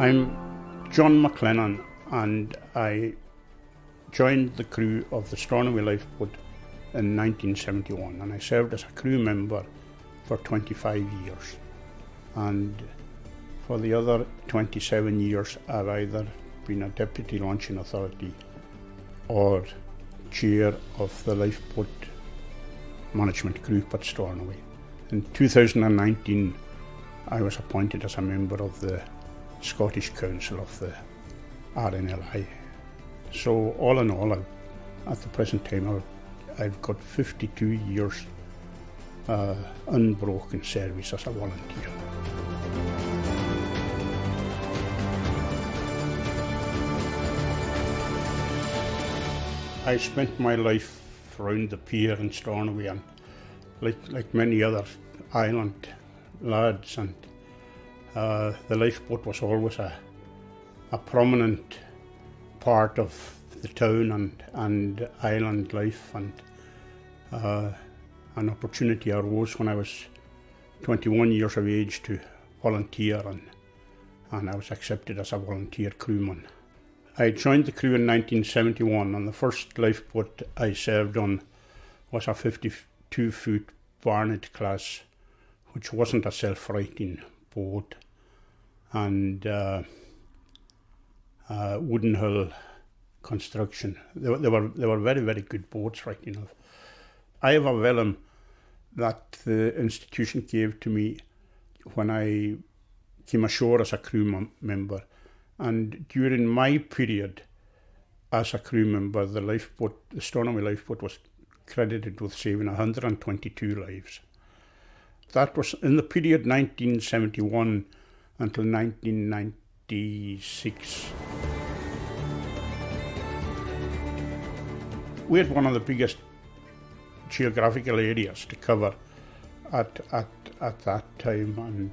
I'm John Maclennan, and I joined the crew of the Stornoway lifeboat in 1971, and I served as a crew member for 25 years. And for the other 27 years, I've either been a deputy launching authority or chair of the lifeboat management group at Stornoway. In 2019, I was appointed as a member of the Scottish Council of the RNLI. So all in all, at the present time, I've got 52 years unbroken service as a volunteer. I spent my life round the pier in Stornoway, and like many other island lads, and the lifeboat was always a prominent part of the town and island life, and an opportunity arose when I was 21 years of age to volunteer, and I was accepted as a volunteer crewman. I joined the crew in 1971, and the first lifeboat I served on was a 52-foot Barnett class, which wasn't a self-righting boat, and wooden hull construction. They were very, very good boats, right enough. I have a vellum that the institution gave to me when I came ashore as a crew member, and during my period as a crew member, the Stornoway lifeboat was credited with saving 122 lives. That was in the period 1971 until 1996. We had one of the biggest geographical areas to cover at that time, and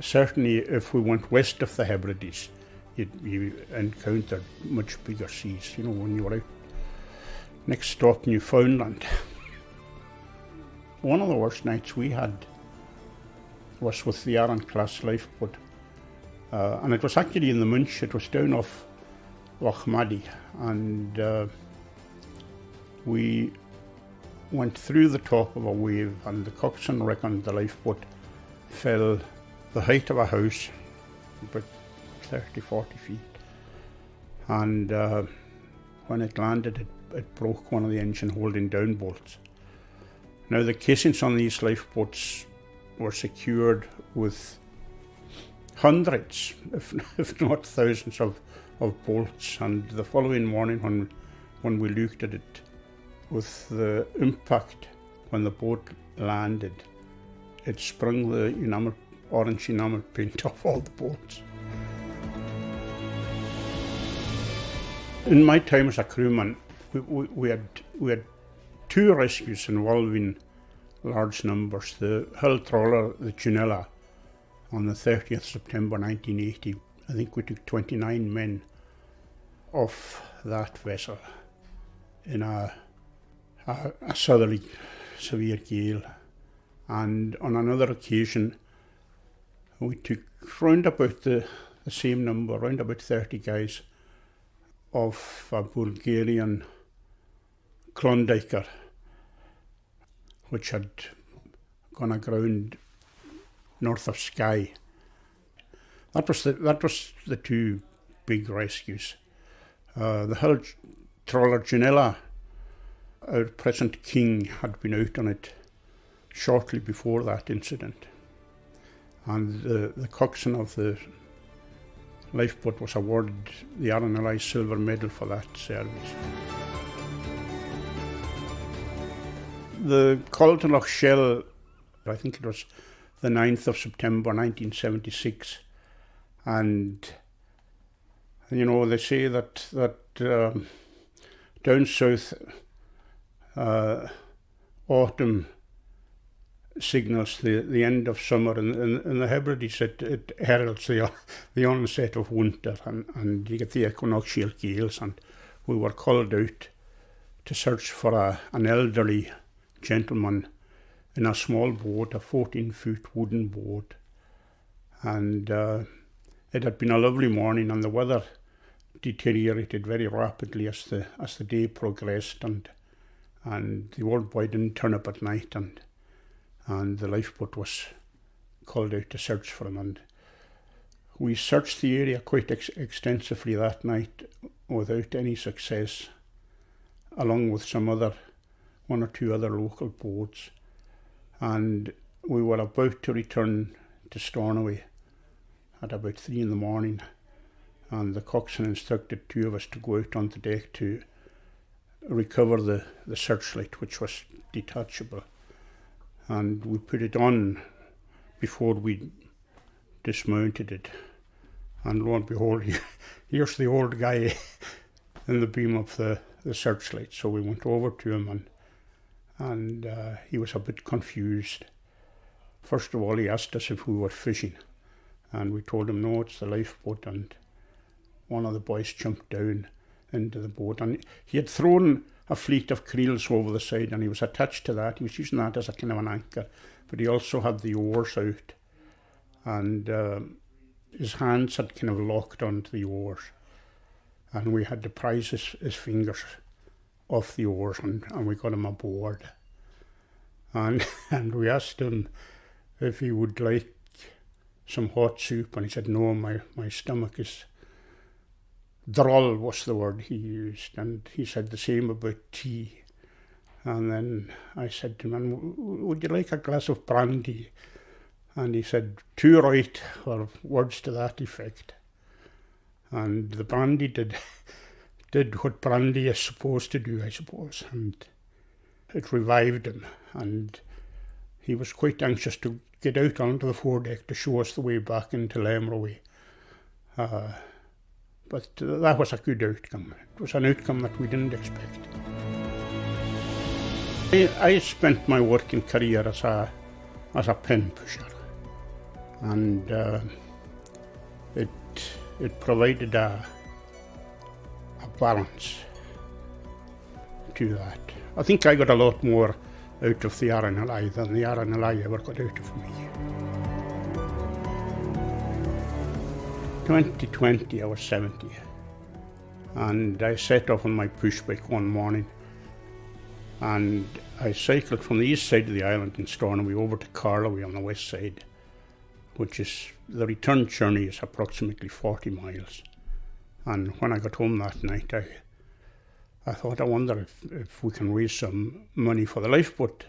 certainly if we went west of the Hebrides, you encountered much bigger seas, when you were out. Next stop, Newfoundland. One of the worst nights we had was with the Arran class lifeboat, and it was actually in the Munch. It was down off Loch Maddie, and we went through the top of a wave, and the coxswain reckoned the lifeboat fell the height of a house, about 30-40 feet, and when it landed, it broke one of the engine holding down bolts. Now, the casings on these lifeboats were secured with hundreds, if not thousands of bolts, and the following morning when we looked at it, with the impact when the boat landed, it sprung the orange enamel paint off all the bolts. In my time as a crewman, we had two rescues involving large numbers. The hull trawler, the Junella, on the 30th September 1980, I think we took 29 men off that vessel in a southerly severe gale. And on another occasion, we took round about the same number, round about 30 guys, off a Bulgarian Klondiker, which had gone aground north of Skye. That was the two big rescues. The hull trawler Junella, our present king, had been out on it shortly before that incident, and the coxswain of the lifeboat was awarded the RNLI silver medal for that service. The call to Loch Shell, I think it was the 9th of September 1976, and they say that down south autumn signals the end of summer. In the Hebrides, it heralds the onset of winter, and you get the equinoctial gales, and we were called out to search for an elderly gentleman in a small boat, a 14-foot wooden boat, and it had been a lovely morning, and the weather deteriorated very rapidly as the day progressed, and the old boy didn't turn up at night, and the lifeboat was called out to search for him. And we searched the area quite extensively that night without any success, along with one or two other local boats. And we were about to return to Stornoway at about 3 a.m, and the coxswain instructed two of us to go out on the deck to recover the searchlight, which was detachable. And we put it on before we dismounted it. And lo and behold, here's the old guy in the beam of the searchlight. So we went over to him, and he was a bit confused. First of all, he asked us if we were fishing, and we told him, no, it's the lifeboat. And one of the boys jumped down into the boat, and he had thrown a fleet of creels over the side, and he was attached to that. He was using that as a kind of an anchor, but he also had the oars out, and his hands had kind of locked onto the oars, and we had to prise his fingers off the oars, and we got him aboard. And we asked him if he would like some hot soup, and he said, no, my stomach is... Droll was the word he used, and he said the same about tea. And then I said to him, would you like a glass of brandy? And he said, too right, or words to that effect. And the brandy did what brandy is supposed to do, I suppose, and it revived him, and he was quite anxious to get out onto the foredeck to show us the way back into Lemroway. But that was a good outcome. It was an outcome that we didn't expect. I spent my working career as a pen pusher, and it provided a balance to that. I think I got a lot more out of the RNLI than the RNLI ever got out of me. 2020, I was 70, and I set off on my push bike one morning, and I cycled from the east side of the island in Stornoway over to Carloway on the west side, which is, the return journey is approximately 40 miles. And when I got home that night, I thought, I wonder if we can raise some money for the lifeboat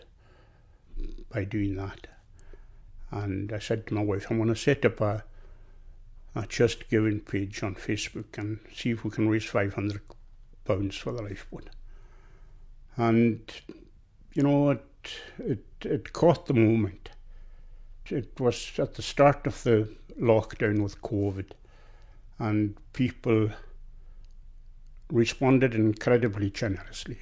by doing that. And I said to my wife, I'm going to set up a Just Giving page on Facebook and see if we can raise £500 for the lifeboat. And, you know, it caught the moment. It was at the start of the lockdown with COVID, and people responded incredibly generously.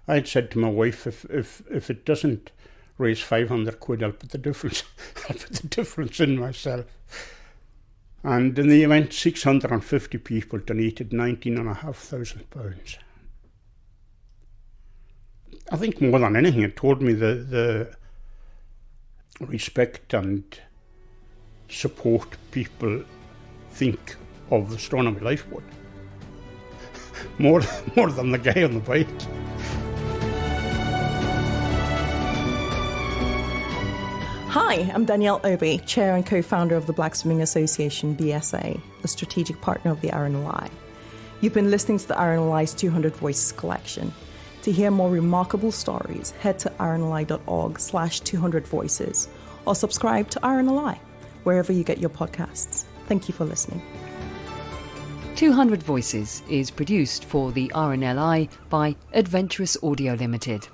I had said to my wife, if it doesn't raise 500 quid, I'll put the difference in myself. And in the event, 650 people donated £19,500. I think more than anything, it told me the respect and support people think of the Stornoway lifeboat. more than the guy on the bike. Hi, I'm Danielle Obi, Chair and Co-founder of the Black Swimming Association, BSA, a strategic partner of the RNLI. You've been listening to the RNLI's 200 Voices collection. To hear more remarkable stories, head to rnli.org/200voices or subscribe to RNLI, wherever you get your podcasts. Thank you for listening. 200 Voices is produced for the RNLI by Adventurous Audio Limited.